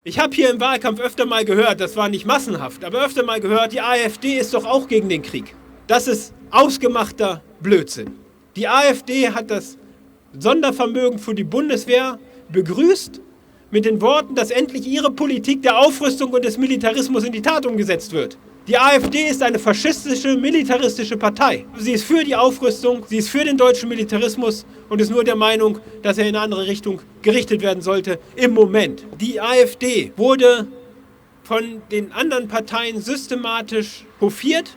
Ich habe hier im Wahlkampf öfter mal gehört, das war nicht massenhaft, aber öfter mal gehört, die AfD ist doch auch gegen den Krieg. Das ist ausgemachter Blödsinn. Die AfD hat das Sondervermögen für die Bundeswehr begrüßt mit den Worten, dass endlich ihre Politik der Aufrüstung und des Militarismus in die Tat umgesetzt wird. Die AfD ist eine faschistische, militaristische Partei. Sie ist für die Aufrüstung, sie ist für den deutschen Militarismus und ist nur der Meinung, dass er in eine andere Richtung gerichtet werden sollte im Moment. Die AfD wurde von den anderen Parteien systematisch hofiert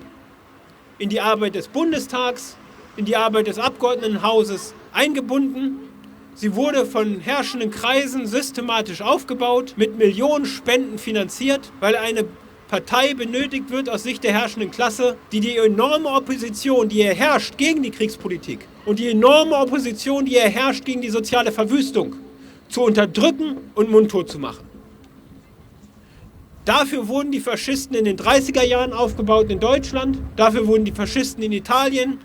in die Arbeit des Bundestags, in die Arbeit des Abgeordnetenhauses eingebunden. Sie wurde von herrschenden Kreisen systematisch aufgebaut, mit Millionen Spenden finanziert, weil eine Partei benötigt wird aus Sicht der herrschenden Klasse, die die enorme Opposition, die hier herrscht gegen die Kriegspolitik und die enorme Opposition, die hier herrscht gegen die soziale Verwüstung, zu unterdrücken und mundtot zu machen. Dafür wurden die Faschisten in den 30er Jahren aufgebaut in Deutschland, dafür wurden die Faschisten in Italien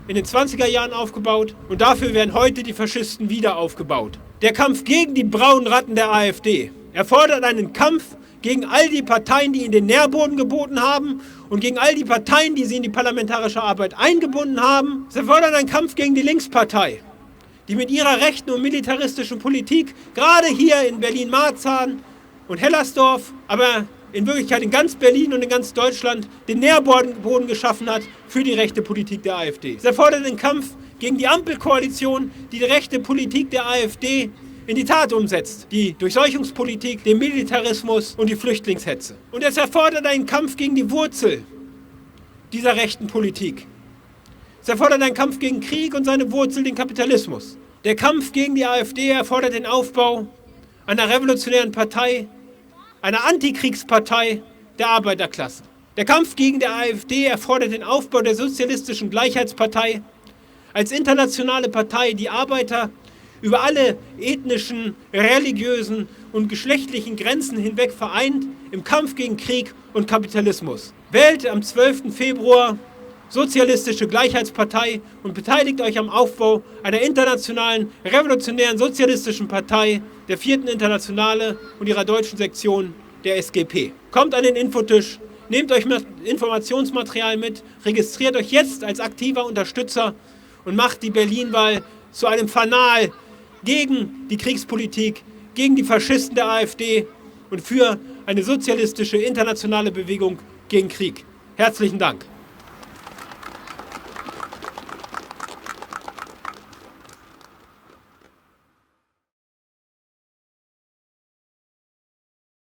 in den 20er Jahren aufgebaut und dafür werden heute die Faschisten wieder aufgebaut. Der Kampf gegen die braunen Ratten der AfD erfordert einen Kampf gegen all die Parteien, die ihnen den Nährboden geboten haben und gegen all die Parteien, die sie in die parlamentarische Arbeit eingebunden haben. Es erfordert einen Kampf gegen die Linkspartei, die mit ihrer rechten und militaristischen Politik gerade hier in Berlin-Marzahn und Hellersdorf, aber in Wirklichkeit in ganz Berlin und in ganz Deutschland den Nährboden geschaffen hat für die rechte Politik der AfD. Es erfordert einen Kampf gegen die Ampelkoalition, die rechte Politik der AfD in die Tat umsetzt. Die Durchseuchungspolitik, den Militarismus und die Flüchtlingshetze. Und es erfordert einen Kampf gegen die Wurzel dieser rechten Politik. Es erfordert einen Kampf gegen Krieg und seine Wurzel, den Kapitalismus. Der Kampf gegen die AfD erfordert den Aufbau einer revolutionären Partei, einer Antikriegspartei der Arbeiterklasse. Der Kampf gegen die AfD erfordert den Aufbau der sozialistischen Gleichheitspartei als internationale Partei, die Arbeiter über alle ethnischen, religiösen und geschlechtlichen Grenzen hinweg vereint im Kampf gegen Krieg und Kapitalismus. Wählt am 12. Februar Sozialistische Gleichheitspartei und beteiligt euch am Aufbau einer internationalen, revolutionären sozialistischen Partei, der 4. Internationale und ihrer deutschen Sektion, der SGP. Kommt an den Infotisch, nehmt euch Informationsmaterial mit, registriert euch jetzt als aktiver Unterstützer und macht die Berlin-Wahl zu einem Fanal gegen die Kriegspolitik, gegen die Faschisten der AfD und für eine sozialistische internationale Bewegung gegen Krieg. Herzlichen Dank.